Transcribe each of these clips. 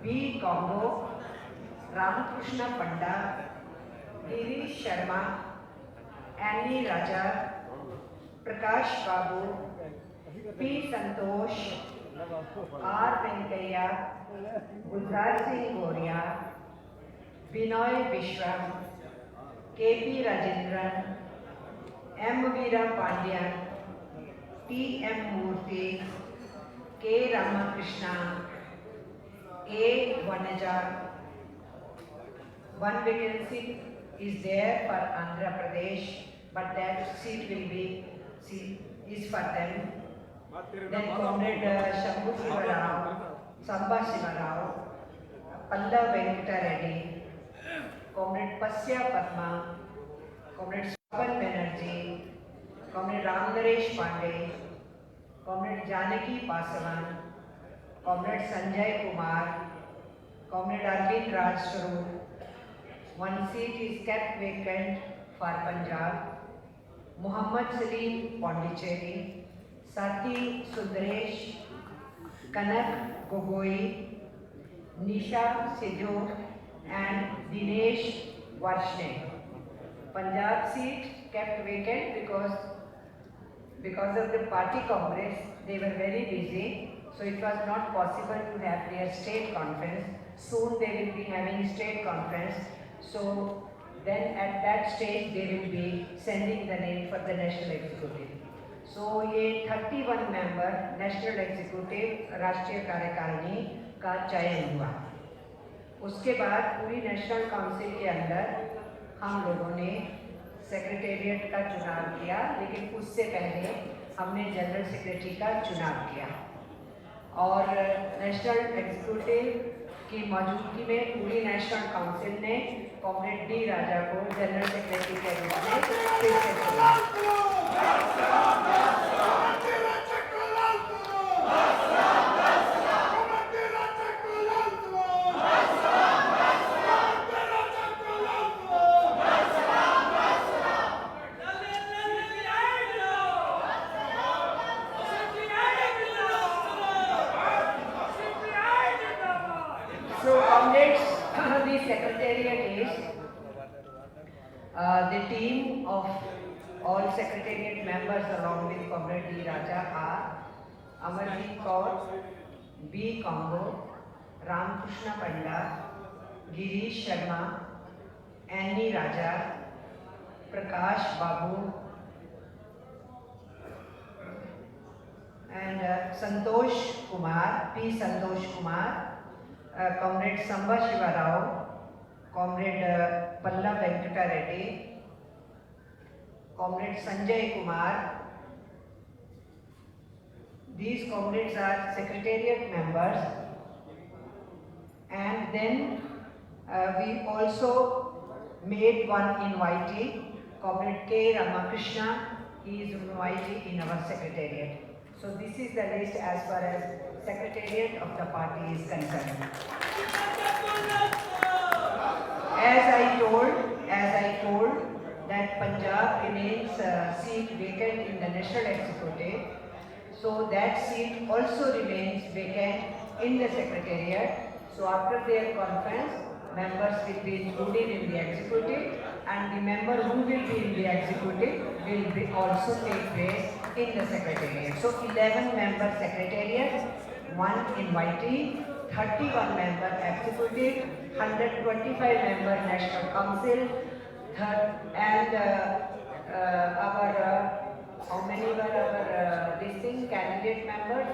B. Congo, Ramakrishna Panda, Girish Sharma, Annie Raja, Prakash Babu, P. Santosh, R. Venkaya, Gulzar Singh Goria, Binoy Vishwam, K.P. Rajendran, M. Veera Pandyan, T. M. Murthy, K. Ramakrishna, A. Vanaja. One vacancy is there for Andhra Pradesh, but that seat is for them. Then Comrade Shambhu Shiva Rao, Samba Shiva Rao, Pallav Venkata Reddy, Comrade Pasya Padma, Comrade Swapan Banerjee, Comrade Ram Naresh Pandey, Comrade Janaki Pasavan, Comrade Sanjay Kumar, Comrade Arvind Raj Swaroop. One seat is kept vacant for Punjab. Muhammad Salim Pondicherry, Sati Sundaresh, Kanak Gogoi, Nisha Sidhu and Dinesh Varshne. Punjab seat kept vacant because of the party congress. They were very busy, so it was not possible to have their state conference. Soon they will be having state conference. So then at that stage they will be sending the name for the national executive. So ये 31 member national executive राष्ट्रीय कार्यकारिणी का चयन हुआ। उसके बाद पूरी national council के अंदर हम लोगों ने सेक्रेटेरिएट का चुनाव किया, लेकिन उससे पहले हमने जनरल सेक्रेटरी का चुनाव किया और नेशनल एग्जीक्यूटिव की मौजूदगी में पूरी नेशनल काउंसिल ने कॉमरेड डी राजा को जनरल सेक्रेटरी के रूप में फिर से चुना। So, comrades, the secretariat is the team of all secretariat members along with Comrade D. Raja are Amarjeet Kaur, B. Congo, Ramakrishna Panda, Girish Sharma, Annie Raja, Prakash Babu, and Santosh Kumar, P. Santosh Kumar, Comrade Samba Shiva Rao, Comrade Pallav Venkata Reddy, Comrade Sanjay Kumar. These comrades are secretariat members, and then we also made one invitee, Comrade K. Ramakrishna. He is invitee in our secretariat. So this is the list as far as secretariat of the party is concerned. As I told that Punjab remains seat vacant in the national executive, so that seat also remains vacant in the secretariat. So after their conference, members will be included in the executive, and the member who will be in the executive will also take place in the secretariat. So 11 member secretariat, 1 invitee, 31 member executive, 125 member national council, and our how many were our distinct candidate members?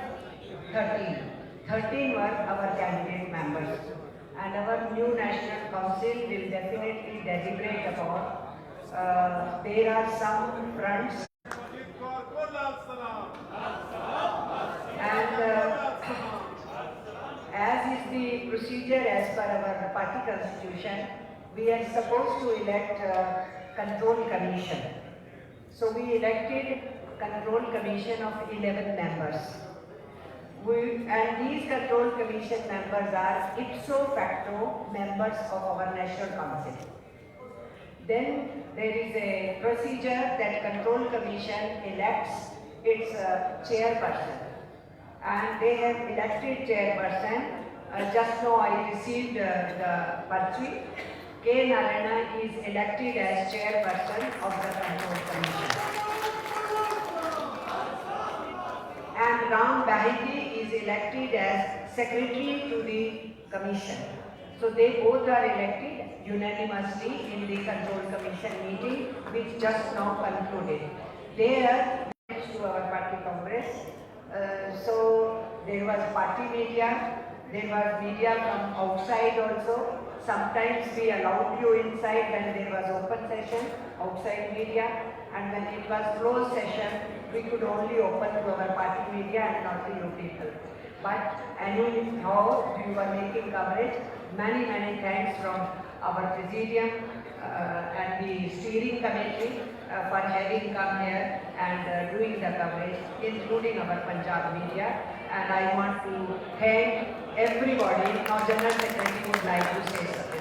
13. 13 were our candidate members. And our new national council will definitely deliberate about. There are some fronts. And as is the procedure as per our party constitution, we are supposed to elect control commission. So we elected control commission of 11 members. And these control commission members are ipso facto members of our national council. Then there is a procedure that control commission elects its chairperson, and they have elected chairperson Just now I received the Parchi. K. Narayana is elected as chairperson of the Control Commission. And Ram Bahiti is elected as secretary to the commission. So they both are elected unanimously in the Control Commission meeting which just now concluded. They are to our party congress. So there was party media, there was media from outside also. Sometimes we allowed you inside when there was open session, outside media, and when it was closed session, we could only open to our party media and not to you people. But anyhow, you were making coverage. Many thanks from our presidium and the steering committee for having come here and doing the coverage, including our Punjab media. And I want to thank everybody. Now, General Secretary would like to say something.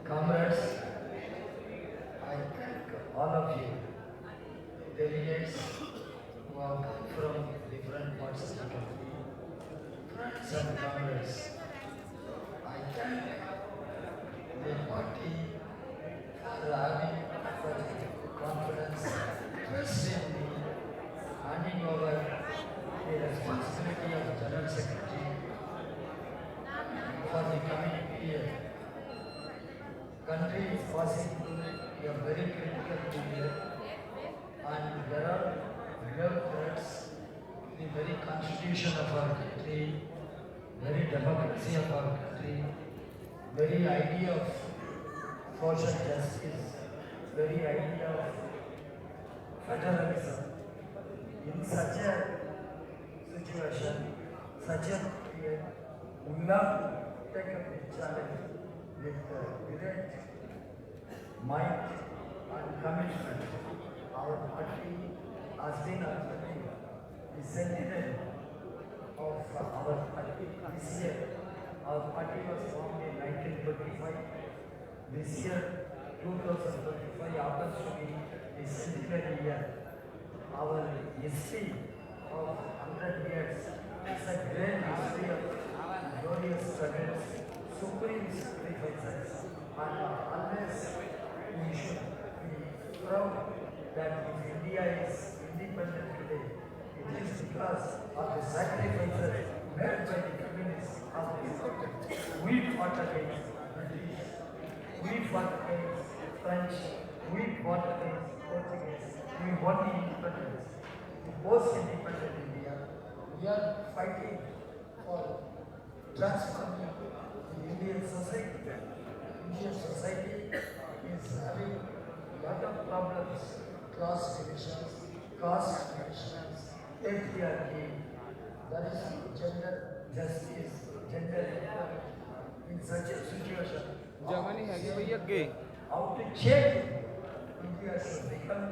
Comrades, I thank all of you, delegates who have come from different parts of the country, friends and comrades. I thank the party for having such confidence, trust in me, handing over the responsibility of General Secretary for the coming year. Country is passing through a very critical period and there are real threats to the very constitution of our country, very democracy of our country, very idea of social justice, very idea of federalism. In such a situation, such a period, we have to take up the challenge with great might and commitment. Our party has been already the sentinel of our party this year. Our party was formed in 1925. This year, 2025, happens to be the centenary year. Our history of 100 years is a great history of glorious struggles, supreme sacrifices, and always we should be proud that if India is independent today, it is because of the sacrifices made by the communists of this country. We fought against British, we fought against French, we fought against Portuguese, we won the independence. The post-independent India, we are fighting for transforming the Indian society. Indian society is having a lot of problems, class divisions, caste divisions, patriarchy, that is gender justice, gender equality. In such a situation, जमानी है कि भैया गे how to change India should become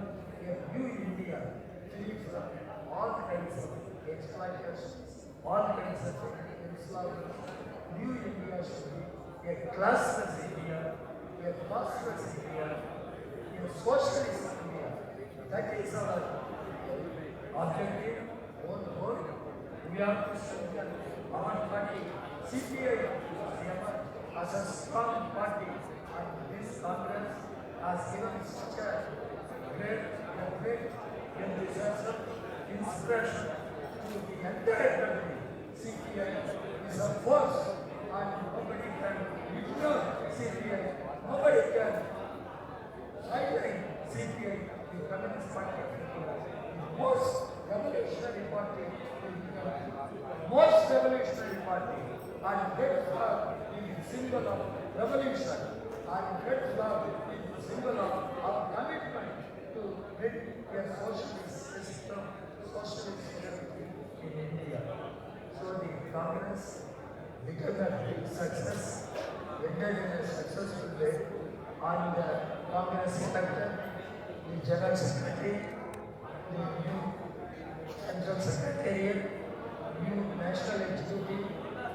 a new India, free from all kinds of exploitations, all kinds of enslavement. New India should be a classless India, a prosperous India, a socialist India. That is our objective, our goal. We have to strengthen our party, CPI, as a strong party, and this Congress has given such a great enthusiasm, inspiration to the entire country. CPI is a force and nobody can ignore CPI. Nobody can sideline CPI, the Communist Party of India, the most revolutionary party in India, most revolutionary party, and red flag is the symbol of revolution, and red flag is the symbol of our commitment to make a socialist system, socialist system in India. So the Congress became a big success, ended in a successful way. and the Congress Secretary, the General Secretary, the new Central Secretariat, new National Executive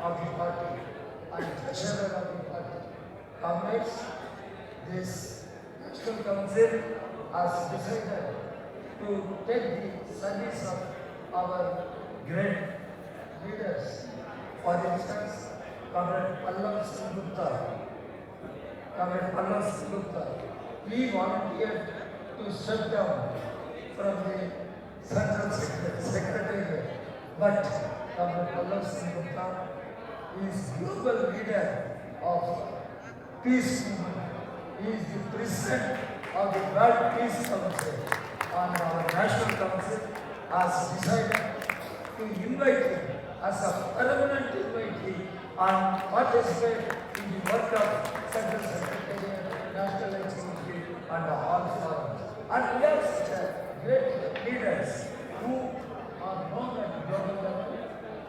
of the party, and Treasurer of the party. Comrades, this National Council has decided to take the service of our great leaders. For instance, Comrade Pallav Singh Gupta, he volunteered to step down from the Central Secretariat, but Comrade Pallav Singh Gupta is global leader of peace movement. He is the president of the World Peace Council, and our National Council has decided to invite him as a permanent invitee and participate in the work of Central Secretariat, National Executive, and all forums. And we have such great leaders who are known at global level,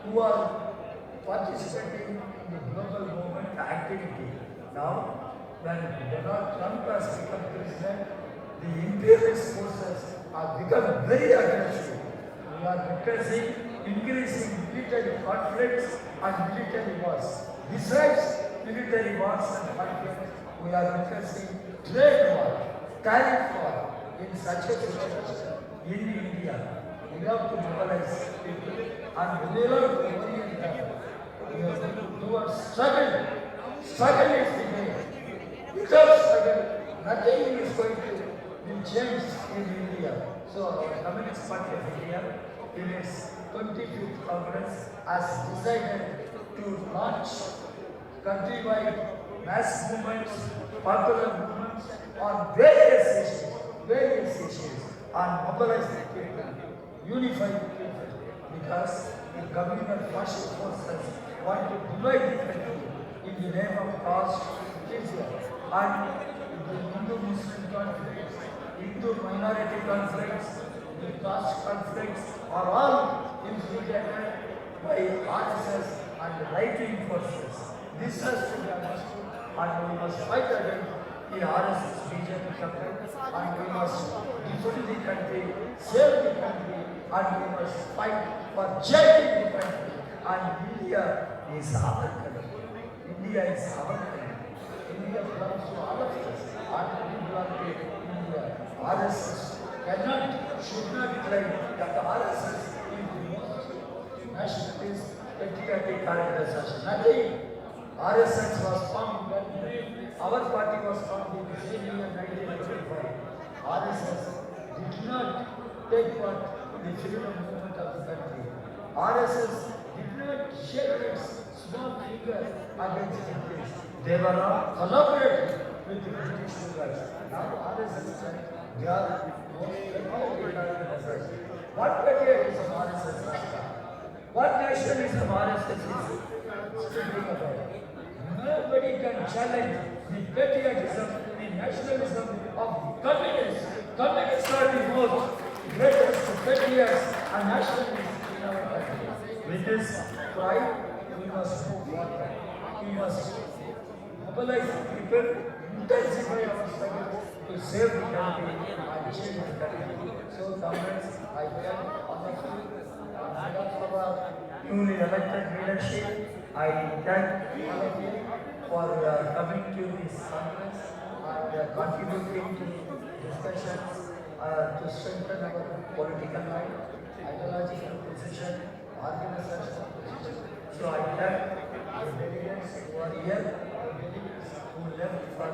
who are participating in the global movement activity. Now, when Donald Trump has become president, the imperialist forces have become very aggressive. We are witnessing increasing military conflicts and military wars. Besides military wars and conflicts, we are witnessing trade war, tariff war. In such a situation in India, we have to mobilize people and we have to orient them. We have to do a struggle. Struggle is the way. Without struggle, nothing is going to be changed in India. So our Communist Party of India, in its 25th Congress, has decided to launch countrywide mass movements, popular movements on various issues, and mobilize the people, unify the people, because the communal fascist forces want to divide the country in the name of caste, religion, and the Hindu-Muslim conflicts, Hindu-minority conflicts, the caste conflicts are all infiltrated by RSS and right-wing forces. This has to be understood, and we must fight against the RSS BJP government, and we must defend the country, save the country, and we must fight for changing the country. And India is our country. India is our country. India belongs to all of us, and we belong to India. RSS should not claim that the RSS is the most nationalist, patriotic organization. Nothing. RSS was formed when our party was formed in the same year 1985. RSS did not take part in the freedom movement of the country. RSS did not shake its small finger against the British. They were not collaborating with the British rulers. Now RSS said they are most patriotic organization. What patriotism RSS is? What nationalism RSS is speaking about? Nobody can challenge the patriotism, the nationalism of communists. Communists are the most greatest patriots and nationalists in our country. With this pride, we must move forward. We must mobilize the people, intensify our struggle to save the country and change the country. So, comrades, I thank all of you on behalf of our newly elected leadership. I thank all of you for coming to this conference and contributing to discussions to strengthen our political life, ideological position, organizational position. So I thank the delegates who are here, the delegates who left for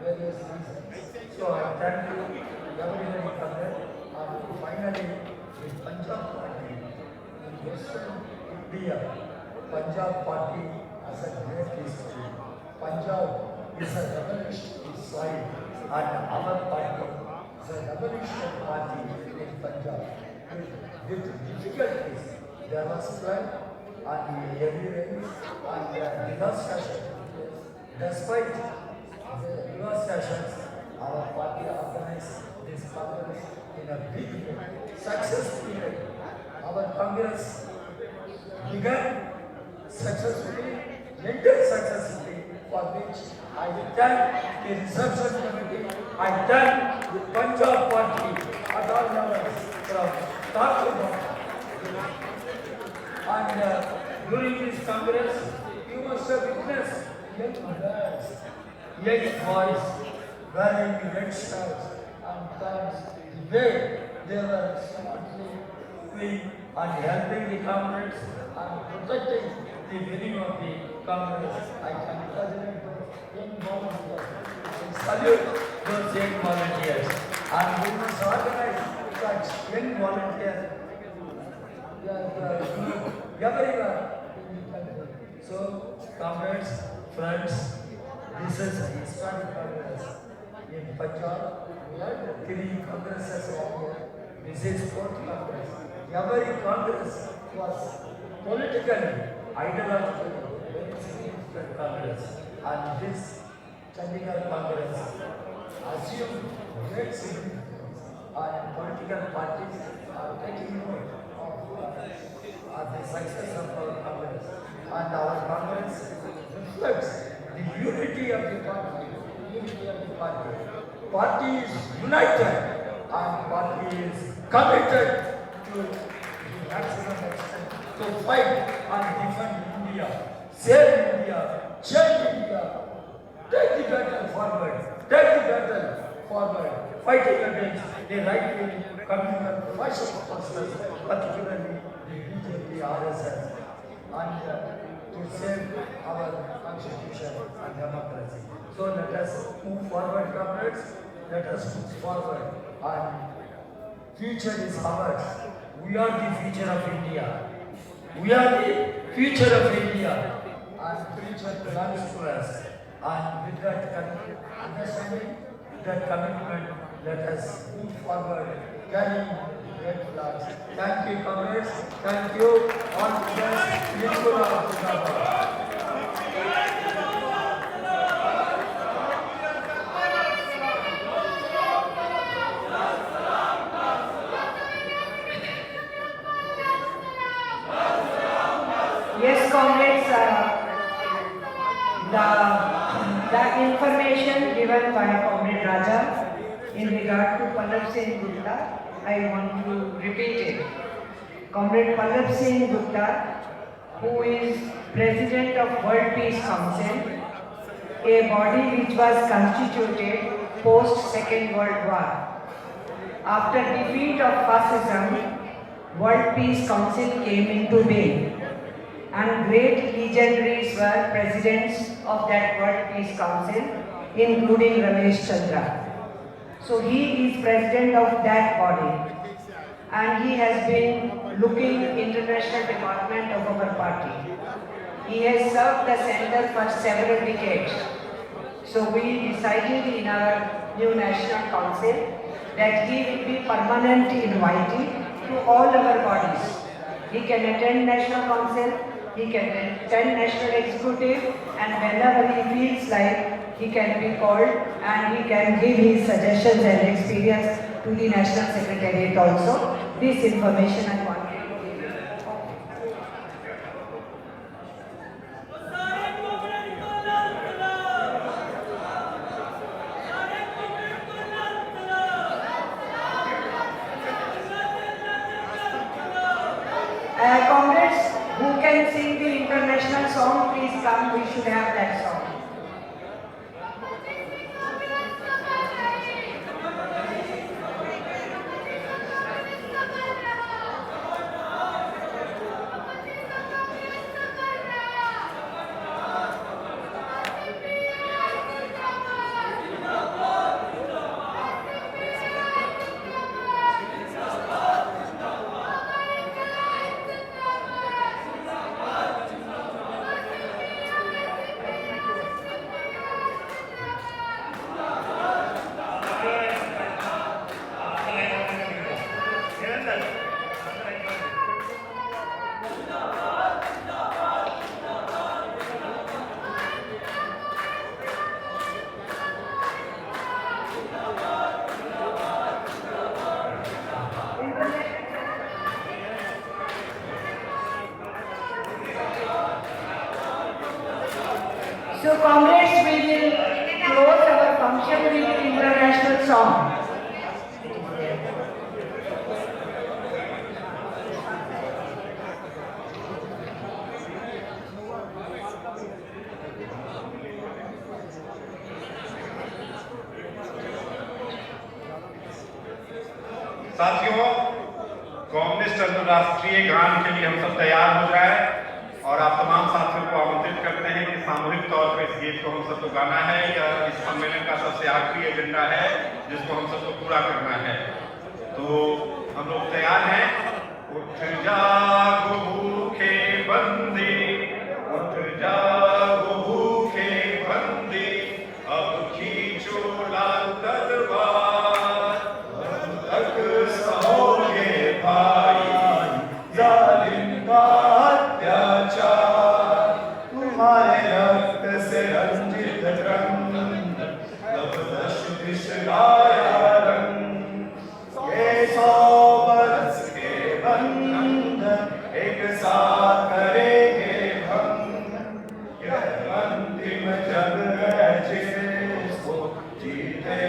various reasons. So I thank you, everybody for that. And finally, the Punjab Party in Western India, Punjab Party has a great history. Punjab is a revolutionary soil, and our party is a revolutionary party in Punjab. With difficulties, there was flood and heavy rains and devastation. Despite the devastations, our party organized this congress in a big way, successfully. Our congress began successfully, ended successfully, for which I thank the reception committee. I thank the Punjab party at all levels from top to bottom. And during this Congress, you must have witnessed young girls, young boys wearing red shirts and pants. The way they were smartly doing and helping the Congress and protecting the winning of the Congress. I congratulate those young volunteers. I salute those young volunteers. And we must organize such young volunteers everywhere in the country. So, comrades, friends, this is a historic Congress. In Punjab, we had 3 congresses over here. This is 4th Congress. Every Congress was politically, ideologically, very significant Congress. And this Chandigarh Congress assumed great significance, and political parties are taking note of the success of our Congress. And our Congress reflects the unity of the party. Party is united and party is committed to the maximum extent to fight and defend India, save India, change India, take the battle forward, fighting against the right-wing communal fascist forces, particularly the BJP, RSS, and to save our constitution and democracy. So let us move forward, comrades. Let us move forward. And future is ours. We are the future of India. We are the future of India. And future belongs to us. And with that understanding, that commitment, let us move forward, carrying red flags. Thank you, comrades. Thank you. All the best. Nirmala Sitharaman. Yes, comrades, the information given by Comrade Raja in regard to Pallab Singh Gupta, I want to repeat it. Comrade Pallab Singh Gupta, who is President of World Peace Council, a body which was constituted post Second World War. After defeat of fascism, World Peace Council came into being, and great legendaries were presidents of that World Peace Council, including Ramesh Chandra. So he is president of that body, and he has been looking international department of our party. He has served the center for several decades. So we decided in our new National Council that he will be permanent invitee to all our bodies. He can attend National Council, he can attend National Executive, and whenever he feels like, he can be called and he can give his suggestions and experience to the National Secretariat also. This information I wanted to give you. Comrades, who can sing the international song, please come, we should have that song. So comrades, we will strong. साथियों, communist अंतर्राष्ट्रीय गान के लिए हम सब तैयार हो जाए और आप तमाम साथियों को आमंत्रित करते हैं कि सामूहिक तौर पर इस गीत को हम सबको गाना है। यह इस सम्मेलन का सबसे आखिरी एजेंडा है जिसको हम सबको पूरा करना है। तो हम लोग तैयार हैं। उठ जागो भूखे बंदी, उठ जागो भूखे बंदी, अब खींचो लाल तलवार, तक सहोगे भाई जालिम का अत्याचार। तुम्हारे रक्त से रंजित रंग, तब दश दिश लाया रंग। ये 100 बरस के बंधन एक साथ करेंगे भंग। यह अंतिम जंग है जिसको जीते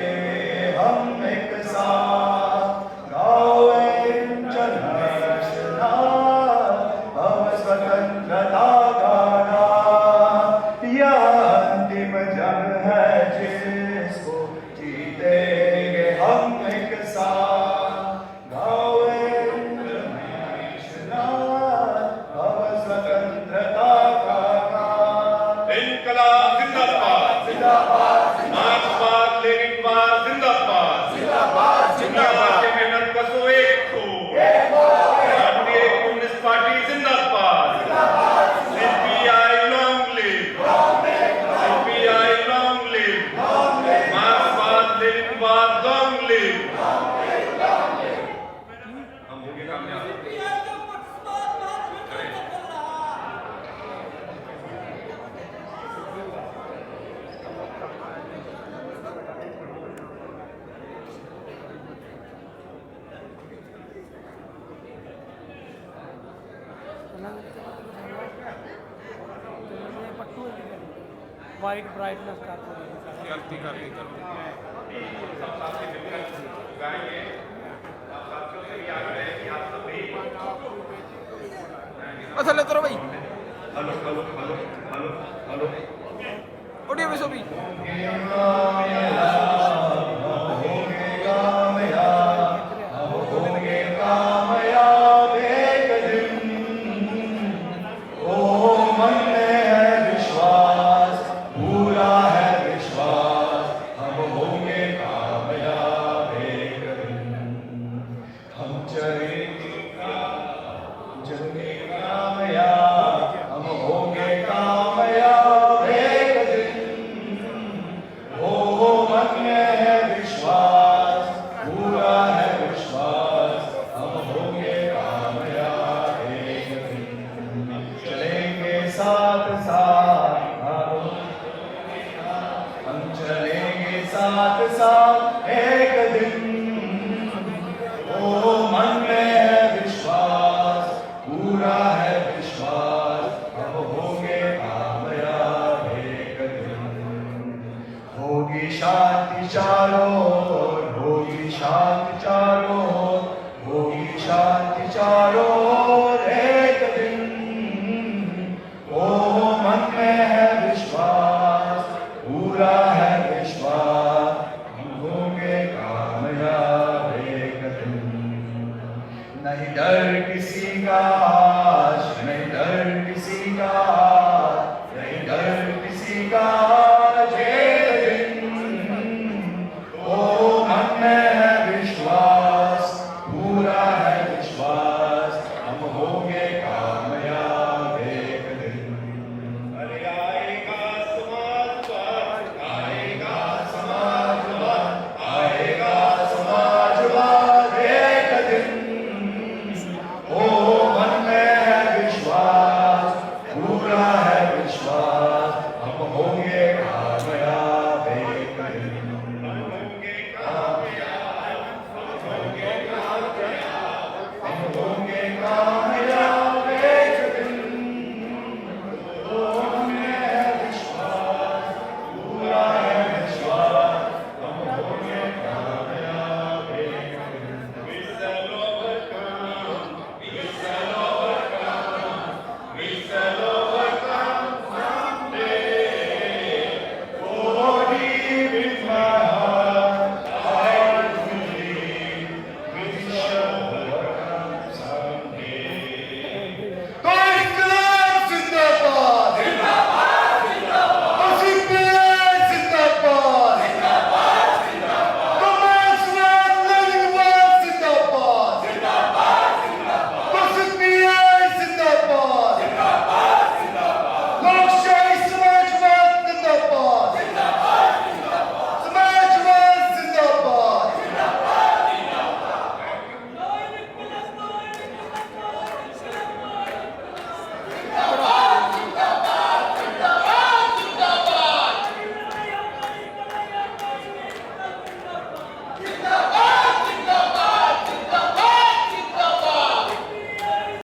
हम एक साथ। गाओ जन रचना, हम स्वतंत्रता गाना। यह अंतिम जंग है जिसको जीतेंगे हम एक साथ। गाओ जन रचना, हम स्वतंत्रता गाना। इनकलाब जिंदाबाद, जिंदाबाद, मार्क्सवाद लेनिनवाद जिंदाबाद, जिंदाबाद, जिंदाबाद। मेहनत कसो एक हो, भारतीय कम्युनिस्ट पार्टी जिंदाबाद, जिंदाबाद। CPI long live, CPI long live, मार्क्सवाद लेनिनवाद लॉन्ग लिव। हम होंगे कामयाब। वाइट ब्राइटनेस करती करती करती सब साथी मिलकर गाएंगे। आप साथियों से भी आग्रह है कि आप सब भी अच्छा ले भाई hello hello hello hello hello audio में सभी साथ साथ एक दिन। ओ मन में है विश्वास, पूरा है विश्वास, हम होंगे कामयाब एक दिन। होगी शांति चारों ओर, होगी शांति चारों ओर, होगी शांति चारों ओर एक दिन। ओ मन में है विश्वास, पूरा है विश्वास, हम होंगे कामयाब एक दिन। नहीं डर किसी का